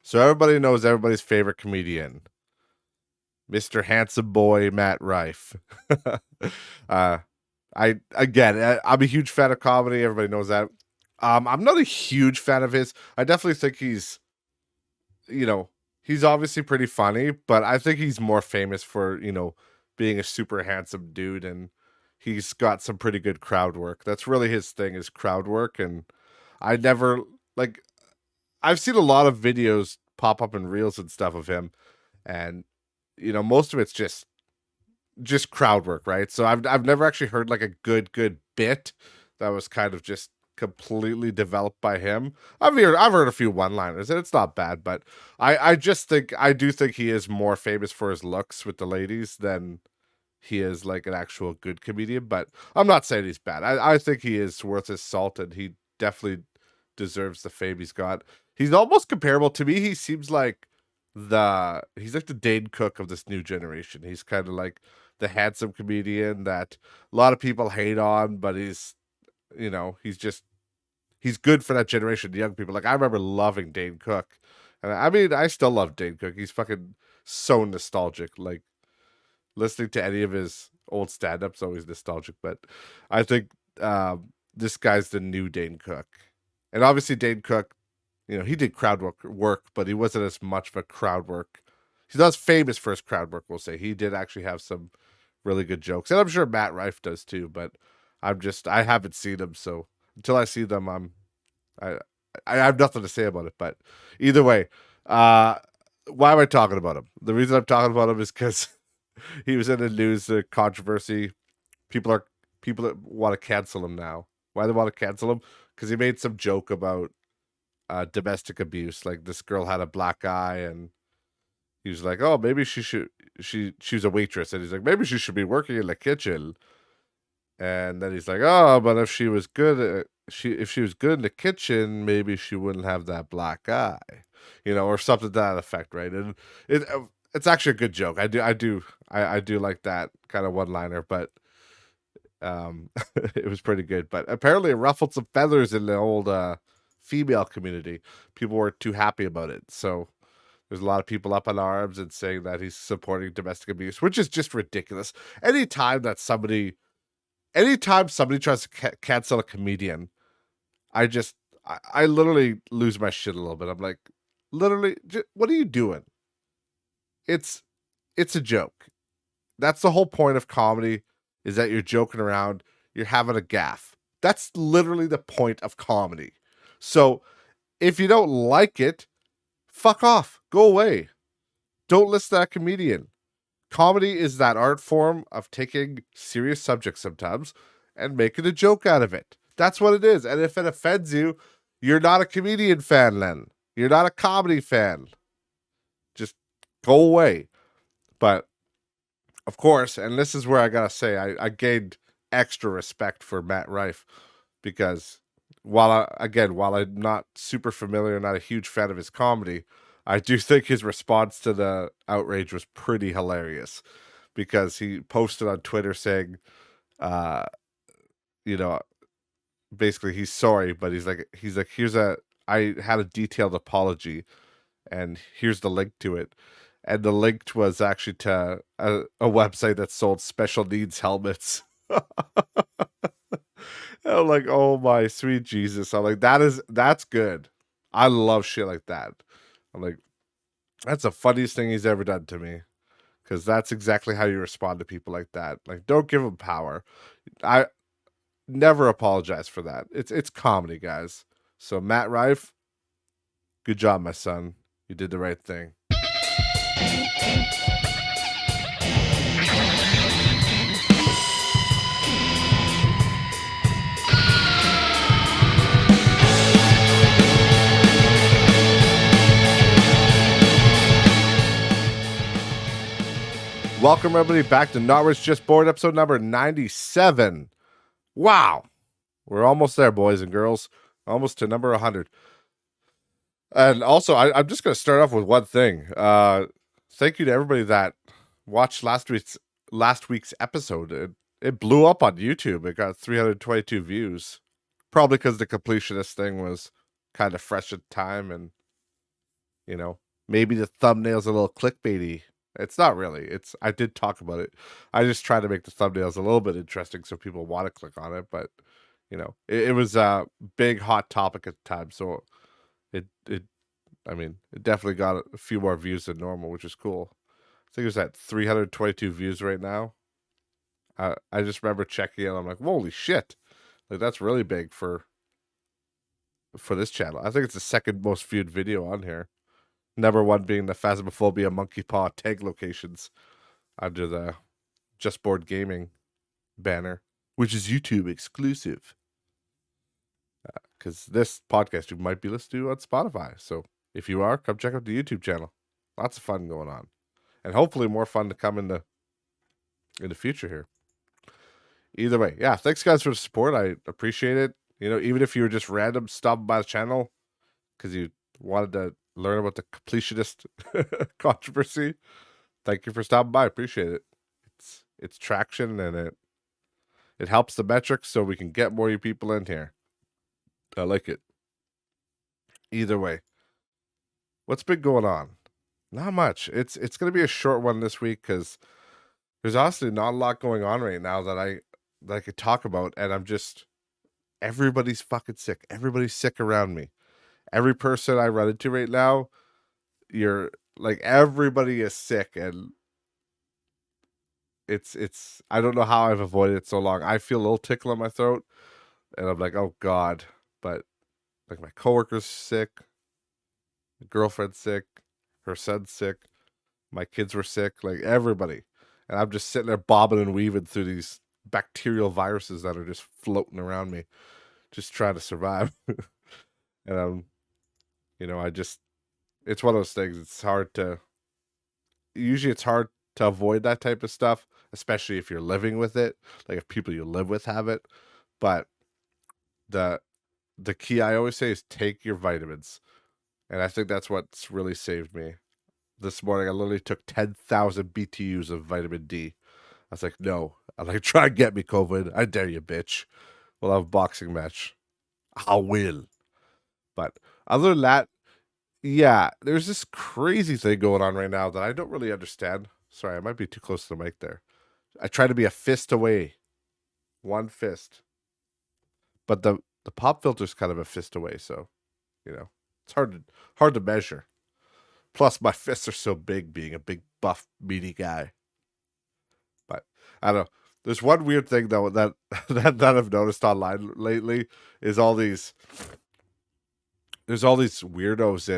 So everybody knows everybody's favorite comedian, Mr. Handsome Boy Matt Rife. uh, I'm a huge fan of comedy. Everybody knows that. I'm not a huge fan of his. I definitely think you know, he's obviously pretty funny, but I think he's more famous for, being a super handsome dude and he's got some pretty good crowd work. That's really his thing is crowd work. And I never like I've seen a lot of videos pop up in reels and stuff of him, and most of it's just crowd work, right? So I've never actually heard like a good bit that was kind of just completely developed by him. I've heard a few one-liners and it's not bad, but I do think he is more famous for his looks with the ladies than he is like an actual good comedian. But I'm not saying he's bad. I think he is worth his salt and he definitely deserves the fame he's got. He's almost comparable to me. He's like the Dane Cook of this new generation. He's kind of like the handsome comedian that a lot of people hate on, but he's good for that generation of young people. Like I remember loving Dane Cook. And I mean, I still love Dane Cook. He's fucking so nostalgic. Like listening to any of his old stand-ups always nostalgic, but I think this guy's the new Dane Cook. And obviously Dane Cook, he did crowd work, but he wasn't as much of a crowd work. He's not as famous for his crowd work, we'll say. He did actually have some really good jokes. And I'm sure Matt Rife does too, but I haven't seen them, so until I see them, I I have nothing to say about it. But either way, uh why am I talking about him? The reason I'm talking about him is because he was in the news, the controversy. People are people that want to cancel him now. Why they want to cancel him? Because he made some joke about domestic abuse. Like this girl had a black eye, and he was like, "Oh, maybe she's a waitress," and he's like, "Maybe she should be working in the kitchen." And then he's like, "Oh, but if she was good, if she was good in the kitchen, maybe she wouldn't have that black eye, or something to that effect, right?" And it's actually a good joke. I do like that kind of one liner, but it was pretty good. But apparently, it ruffled some feathers in the old female community. People weren't too happy about it, so there's a lot of people up in arms and saying that he's supporting domestic abuse, which is just ridiculous. Anytime that somebody anytime somebody tries to cancel a comedian, I just, I literally lose my shit a little bit. I'm like, literally, what are you doing? It's, it's a joke. That's the whole point of comedy, is that you're joking around, you're having a gaff. That's literally the point of comedy. So if you don't like it, fuck off, go away. Don't listen to that comedian. Comedy is that art form of taking serious subjects sometimes and making a joke out of it. That's what it is. And if it offends you, you're not a comedian fan then. You're not a comedy fan. Just go away. But of course, and this is where I gotta say, I gained extra respect for Matt Rife because while I'm not super familiar, not a huge fan of his comedy, I do think his response to the outrage was pretty hilarious because he posted on Twitter saying, uh, you know, basically he's sorry, but he's like, I had a detailed apology, and here's the link to it. And the link was actually to a website that sold special needs helmets. I'm like, oh my sweet Jesus. I'm like, that's good. I love shit like that. I'm like, that's the funniest thing he's ever done to me. Because that's exactly how you respond to people like that. Like, don't give them power. I never apologize for that. It's comedy, guys. So Matt Rife, good job, my son. You did the right thing. Welcome everybody back to Not Rich Just Bored, episode number 97. Wow. We're almost there, boys and girls. Almost to number 100. And also, I'm just going to start off with one thing. Thank you to everybody that watched last week's episode. It blew up on YouTube. It got 322 views. Probably because the completionist thing was kind of fresh at the time, and You know, maybe the thumbnail's a little clickbaity. It's not really. I did talk about it. I just try to make the thumbnails a little bit interesting so people want to click on it. But it was a big hot topic at the time, so it I mean, it definitely got a few more views than normal, which is cool. I think it was at 322 views right now. I just remember checking it. I'm like, holy shit! Like that's really big for this channel. I think it's the second most viewed video on here. Number one being the Phasmophobia Monkey Paw tag locations under the Just Board Gaming banner, which is YouTube exclusive. Because this podcast you might be listening to on Spotify. So if you are, come check out the YouTube channel. Lots of fun going on, and hopefully more fun to come in the future here. Either way, yeah. Thanks guys for the support. I appreciate it. Even if you were just random stopping by the channel because you wanted to learn about the completionist controversy, thank you for stopping by. Appreciate it. It's traction and it helps the metrics so we can get more you people in here. I like it. Either way, what's been going on? Not much. It's gonna be a short one this week because there's honestly not a lot going on right now that I could talk about, and everybody's fucking sick. Everybody's sick around me. Every person I run into right now, you're like everybody is sick, and it's I don't know how I've avoided it so long. I feel a little tickle in my throat, and I'm like, oh god. But like my coworker's sick, my girlfriend's sick, her son's sick, my kids were sick, like everybody. And I'm just sitting there bobbing and weaving through these bacterial viruses that are just floating around me, just trying to survive. And I just it's one of those things. Usually it's hard to avoid that type of stuff, especially if you're living with it, like if people you live with have it. But the the key I always say is take your vitamins. And I think that's what's really saved me. This morning I literally took 10,000 BTUs of vitamin D. I was like, no. I'm like, try and get me COVID. I dare you, bitch. We'll have a boxing match. I will. But other than that, yeah, there's this crazy thing going on right now that I don't really understand. Sorry, I might be too close to the mic there. I try to be a fist away. One fist. But the pop filter's kind of a fist away, so it's hard to measure. Plus my fists are so big being a big buff meaty guy. But I don't know. There's one weird thing though that I've noticed online lately is there's all these weirdos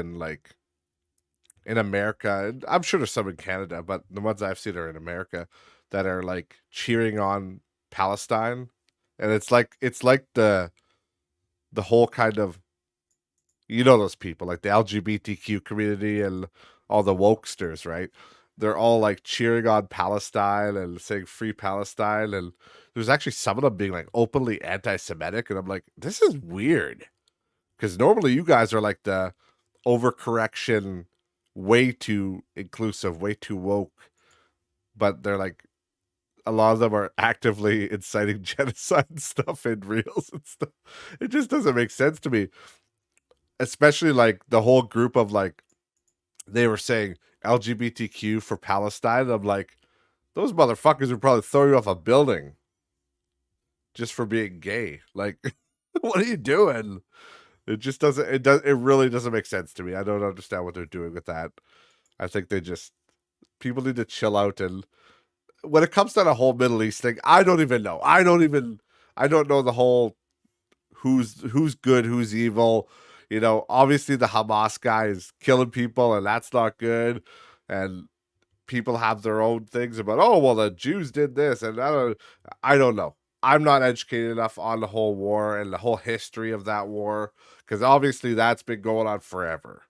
in America, and I'm sure there's some in Canada, but the ones I've seen are in America that are like cheering on Palestine. And it's like the whole kind of those people like the LGBTQ community and all the wokesters, right? They're all like cheering on Palestine and saying free Palestine. And there's actually some of them being like openly anti Semitic. And I'm like, this is weird. Because normally you guys are like the overcorrection, way too inclusive, way too woke. But they're like, a lot of them are actively inciting genocide and stuff in reels and stuff. It just doesn't make sense to me. Especially like the whole group of like, they were saying LGBTQ for Palestine. I'm like, those motherfuckers would probably throw you off a building just for being gay. Like, what are you doing? It just doesn't. It really doesn't make sense to me. I don't understand what they're doing with that. I think people need to chill out. And when it comes to the whole Middle East thing, I don't even know. I don't know the whole who's good, who's evil. Obviously the Hamas guy is killing people, and that's not good. And people have their own things about, oh well, the Jews did this, and I don't know. I'm not educated enough on the whole war and the whole history of that war, because obviously that's been going on forever.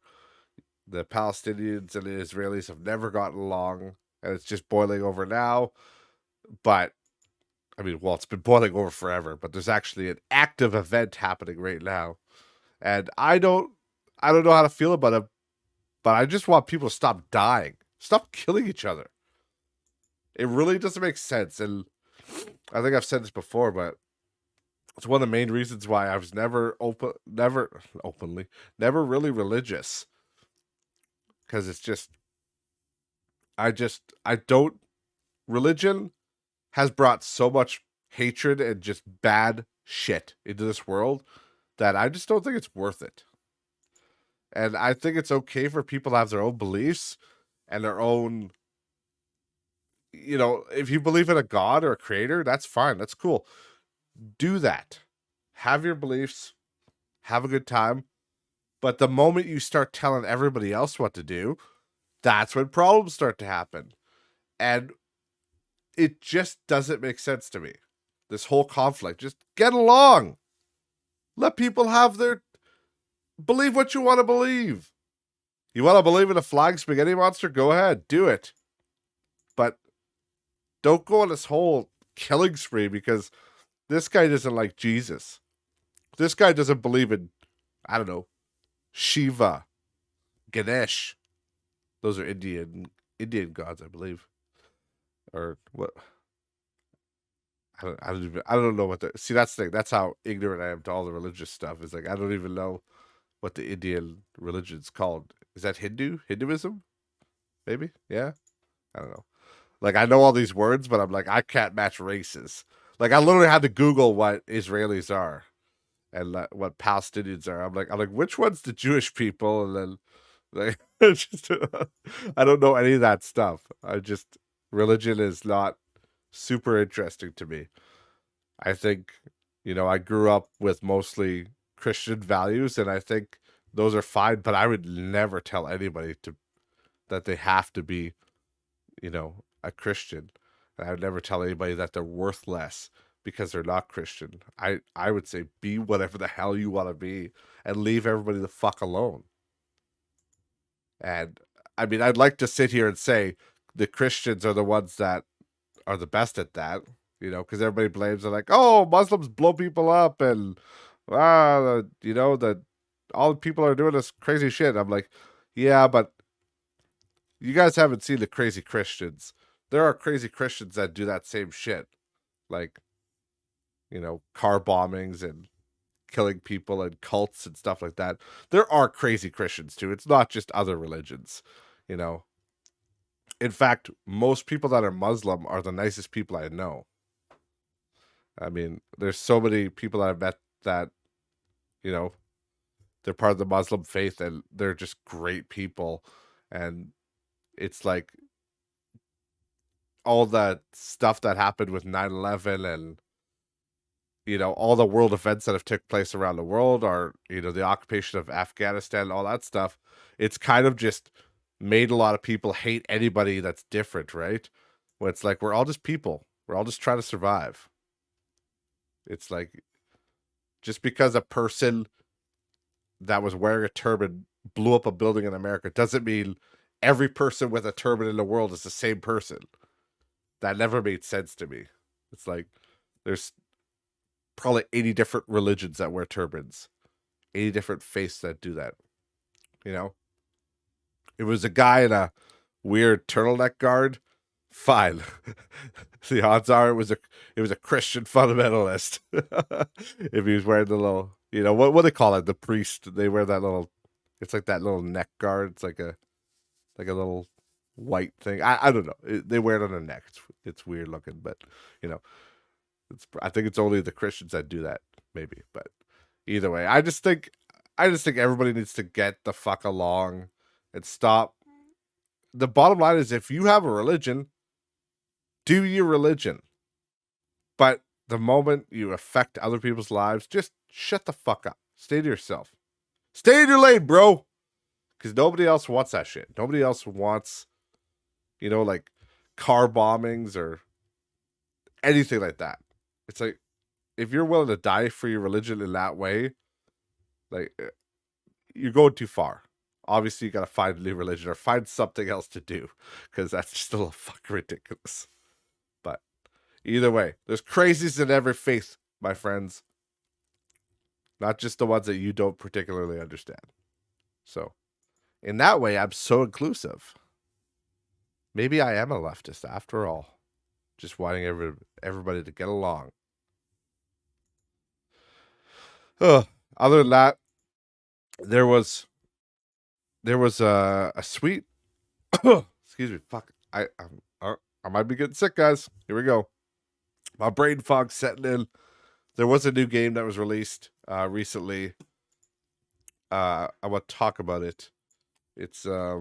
The Palestinians and the Israelis have never gotten along, and it's just boiling over now. But I mean, well, it's been boiling over forever, but there's actually an active event happening right now. And I don't know how to feel about it, but I just want people to stop dying. Stop killing each other. It really doesn't make sense. And I think I've said this before, but it's one of the main reasons why I was never really religious. because it's just I don't religion has brought so much hatred and just bad shit into this world that I just don't think it's worth it. And I think it's okay for people to have their own beliefs and their own, if you believe in a god or a creator, that's fine. That's cool. Do that. Have your beliefs, have a good time. But the moment you start telling everybody else what to do, that's when problems start to happen. And it just doesn't make sense to me. This whole conflict. Just get along. Let people have their believe what you want to believe. You want to believe in a flying spaghetti monster? Go ahead, do it. But don't go on this whole killing spree because this guy doesn't like Jesus. This guy doesn't believe in, I don't know, Shiva, Ganesh. Those are Indian gods, I believe. Or what? I don't know what the see. That's the thing. That's how ignorant I am to all the religious stuff. Is like I don't even know what the Indian religion's called. Is that Hinduism? Maybe. Yeah. I don't know. Like I know all these words, but I'm like I can't match races. Like I literally had to Google what Israelis are and what Palestinians are. I'm like which one's the Jewish people? And then like just I don't know any of that stuff. I just religion is not super interesting to me. I think, I grew up with mostly Christian values, and I think those are fine. But I would never tell anybody that they have to be, a Christian. And I would never tell anybody that they're worth less because they're not Christian. I would say be whatever the hell you want to be and leave everybody the fuck alone. And I mean, I'd like to sit here and say the Christians are the ones that are the best at that, because everybody blames it like, oh, Muslims blow people up and that all the people are doing this crazy shit. I'm like, yeah, but you guys haven't seen the crazy Christians. There are crazy Christians that do that same shit, like car bombings and killing people and cults and stuff like that. There are crazy Christians too. It's not just other religions, you know. In fact, most people that are Muslim are the nicest people I know. I mean, there's so many people that I've met that, you know, they're part of the Muslim faith and they're just great people. And it's like all that stuff that happened with 9/11 and, all the world events that have took place around the world or, the occupation of Afghanistan, all that stuff. It's kind of just made a lot of people hate anybody that's different, right? When it's like, we're all just people. We're all just trying to survive. It's like, just because a person that was wearing a turban blew up a building in America doesn't mean every person with a turban in the world is the same person. That never made sense to me. It's like there's probably 80 different religions that wear turbans, 80 different faiths that do that. It was a guy in a weird turtleneck guard. Fine. The odds are it was a Christian fundamentalist. If he was wearing the little, what they call it, the priest. They wear that little. It's like that little neck guard. It's like a little white thing. I don't know. They wear it on their neck. It's weird looking, but I think it's only the Christians that do that. Maybe, but either way, I just think everybody needs to get the fuck along and stop. The bottom line is, if you have a religion, do your religion. But the moment you affect other people's lives, just shut the fuck up. Stay to yourself. Stay in your lane, bro. Because nobody else wants that shit. Nobody else wants, like car bombings or anything like that. It's like, if you're willing to die for your religion in that way, like, you're going too far. Obviously, you got to find a new religion or find something else to do, because that's just a little fucking ridiculous. But either way, there's crazies in every faith, my friends. Not just the ones that you don't particularly understand. So, in that way, I'm so inclusive. Maybe I am a leftist after all. Just wanting everybody to get along. Other than that, there was there was a sweet excuse me, fuck. I might be getting sick, guys. Here we go. My brain fog setting in. There was a new game that was released recently. I want to talk about it. It's I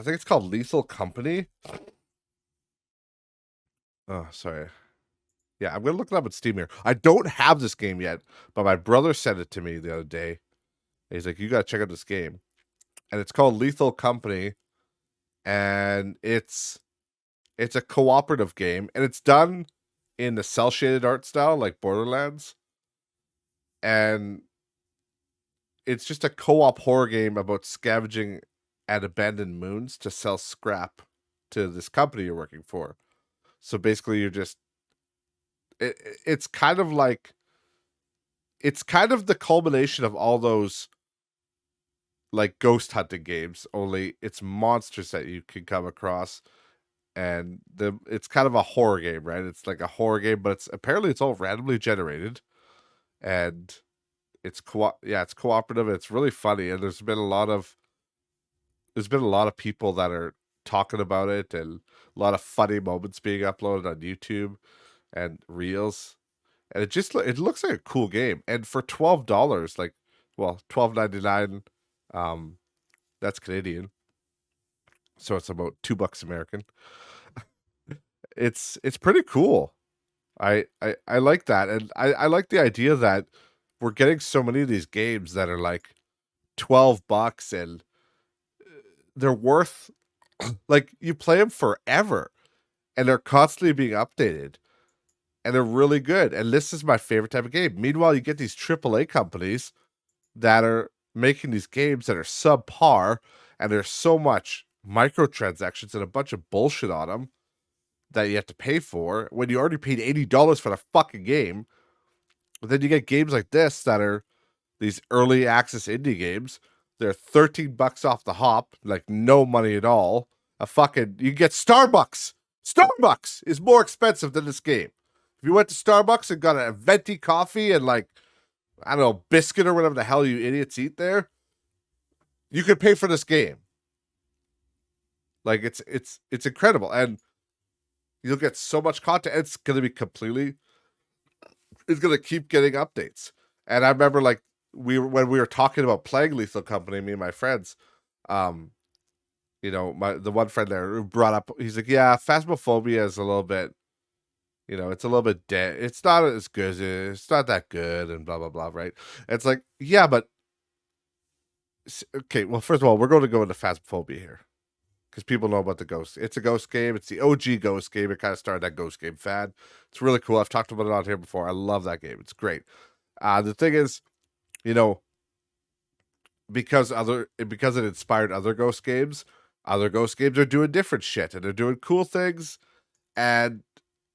think it's called Lethal Company. Oh, sorry. Yeah, I'm gonna look it up at Steam here. I don't have this game yet, but my brother sent it to me the other day. He's like, "You gotta check out this game," and it's called Lethal Company, and it's a cooperative game, and it's done in the cel shaded art style like Borderlands, and it's just a co-op horror game about scavenging at abandoned moons to sell scrap to this company you're working for. So basically, you're just it's kind of like it's kind of the culmination of all those like ghost hunting games, only it's monsters that you can come across, and it's kind of a horror game, right? It's like a horror game, but it's apparently it's all randomly generated, and it's it's cooperative. It's really funny, and there's been a lot of people that are talking about it, and a lot of funny moments being uploaded on YouTube and Reels, and it looks like a cool game. And for $12, like, well, $12.99, that's Canadian, so it's about $2 American. It's pretty cool. I like that, and I like the idea that we're getting so many of these games that are like $12, and they're worth like you play them forever, and they're constantly being updated, and they're really good. And this is my favorite type of game. Meanwhile, you get these AAA companies that are making these games that are subpar, and there's so much microtransactions and a bunch of bullshit on them that you have to pay for when you already paid $80 for the fucking game. But then you get games like this that are these early access indie games. They're $13 off the hop, like no money at all. You get Starbucks. Starbucks is more expensive than this game. If you went to Starbucks and got a venti coffee and like, I don't know, biscuit or whatever the hell you idiots eat there, you could pay for this game. Like it's incredible, and you'll get so much content. It's gonna be it's gonna keep getting updates. And I remember like when we were talking about playing Lethal Company, me and my friends, the one friend there who brought up, he's like, yeah, Phasmophobia is a little bit, it's a little bit dead. It's not as good. It's not that good, and blah blah blah. Right? It's like, yeah, but okay. Well, first of all, we're going to go into Phasmophobia here because people know about the ghost. It's a ghost game. It's the OG ghost game. It kind of started that ghost game fad. It's really cool. I've talked about it on here before. I love that game. It's great. The thing is, you know, because it inspired other ghost games. Other ghost games are doing different shit, and they're doing cool things. And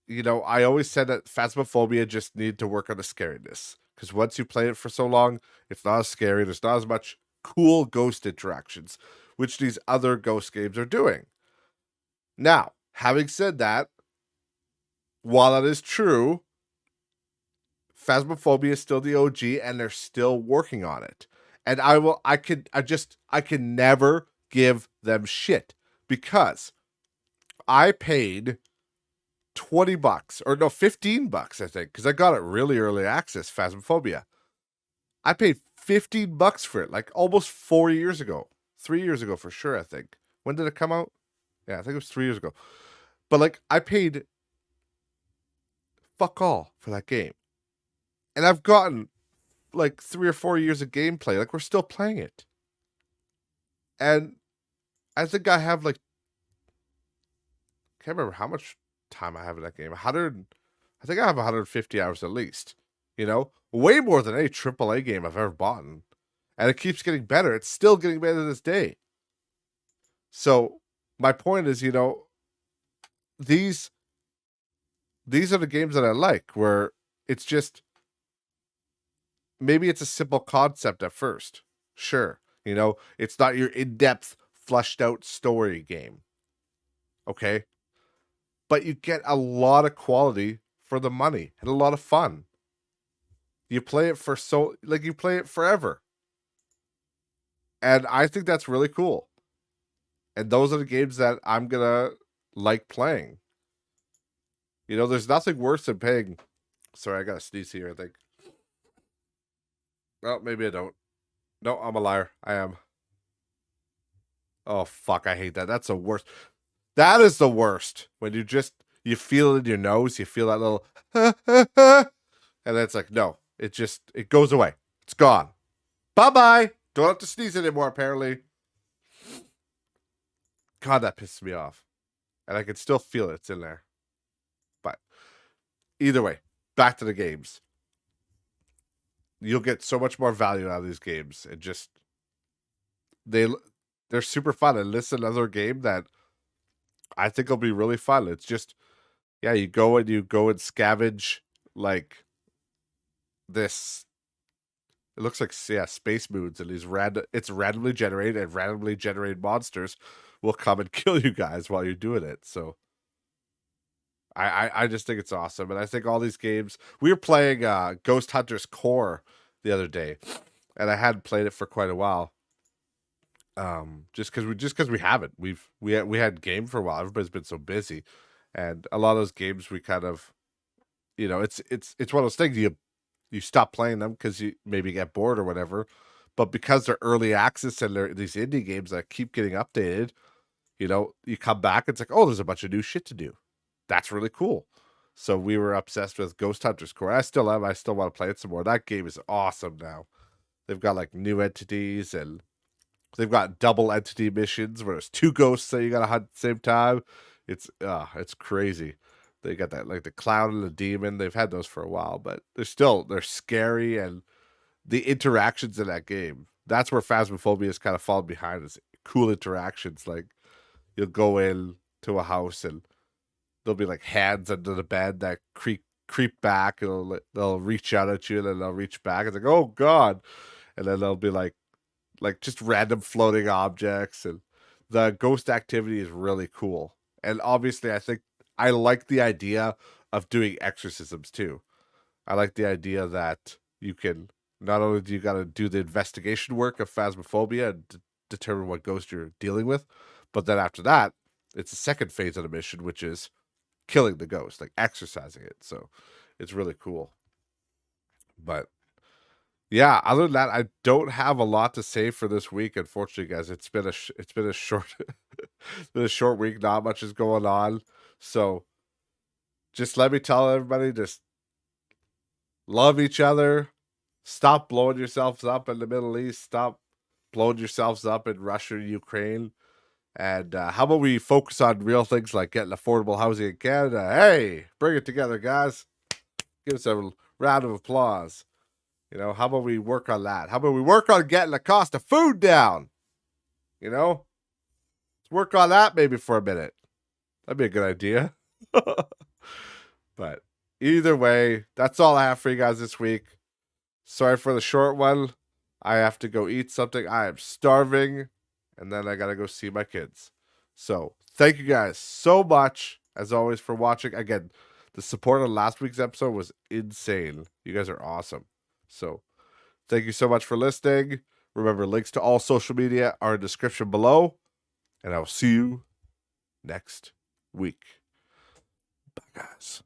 I always said that Phasmophobia just needed to work on the scariness, because once you play it for so long, it's not as scary. There's not as much cool ghost interactions, which these other ghost games are doing. Now, having said that, while that is true, Phasmophobia is still the OG, and they're still working on it. And I can never give them shit, because I paid $20 or no, $15, I think, because I got it really early access, Phasmophobia. I paid $15 for it, like almost 4 years ago, 3 years ago for sure, I think. When did it come out? Yeah, I think it was 3 years ago. But like, I paid fuck all for that game. And I've gotten like 3 or 4 years of gameplay. Like, we're still playing it. And I think I have like, can't remember how much time I have in that game. I think I have 150 hours at least. Way more than any AAA game I've ever bought. And it keeps getting better. It's still getting better to this day. So my point is, these are the games that I like, where it's just, maybe it's a simple concept at first. Sure. It's not your in-depth, flushed out story game. Okay. But you get a lot of quality for the money and a lot of fun. You play it you play it forever. And I think that's really cool. And those are the games that I'm gonna like playing. You know, there's nothing worse than paying. Sorry, I got to sneeze here, I think. Oh, maybe I don't. No, I'm a liar. I am. Oh, fuck. I hate that. That's the worst. That is the worst. When you feel it in your nose, you feel that little, and then it's like, no, it goes away. It's gone. Bye bye. Don't have to sneeze anymore, apparently. God, that pisses me off. And I can still feel it's in there. But either way, back to the games. You'll get so much more value out of these games. And just, they, they're super fun. And this is another game that I think will be really fun. It's just, yeah, you go and scavenge like this. It looks like, yeah, space moons, and it's randomly generated, and randomly generated monsters will come and kill you guys while you're doing it. So I just think it's awesome. And I think all these games, we were playing Ghost Hunters Core the other day, and I hadn't played it for quite a while. Just because we haven't. We had game for a while. Everybody's been so busy. And a lot of those games we kind of, it's one of those things you stop playing them because you maybe get bored or whatever. But because they're early access and they're these indie games that keep getting updated, you come back, it's like, oh, there's a bunch of new shit to do. That's really cool. So we were obsessed with Ghost Hunters Core. I still am. I still want to play it some more. That game is awesome now. They've got like new entities, and they've got double entity missions where there's two ghosts that you gotta hunt at the same time. It's crazy. They got that, like the clown and the demon. They've had those for a while, but they're scary, and the interactions in that game. That's where Phasmophobia has kind of fallen behind. Is cool interactions. Like you'll go in to a house and there'll be like hands under the bed that creep back, and they'll reach out at you, and then they'll reach back. It's like, oh god, and then they'll be like just random floating objects, and the ghost activity is really cool. And obviously, I think I like the idea of doing exorcisms too. I like the idea that you can, not only do you got to do the investigation work of Phasmophobia and determine what ghost you're dealing with, but then after that, it's the second phase of the mission, which is killing the ghost, like exorcising it. So it's really cool. But yeah, other than that, I don't have a lot to say for this week. Unfortunately, guys, it's been a short it's been a short week. Not much is going on. So just let me tell everybody, just love each other. Stop blowing yourselves up in the Middle East. Stop blowing yourselves up in Russia and Ukraine. And how about we focus on real things like getting affordable housing in Canada? Hey, bring it together, guys. Give us a round of applause. How about we work on that? How about we work on getting the cost of food down? Let's work on that maybe for a minute. That'd be a good idea. But either way, that's all I have for you guys this week. Sorry for the short one. I have to go eat something. I am starving. And then I got to go see my kids. So thank you guys so much, as always, for watching. Again, the support on last week's episode was insane. You guys are awesome. So thank you so much for listening. Remember, links to all social media are in the description below. And I will see you next week. Bye, guys.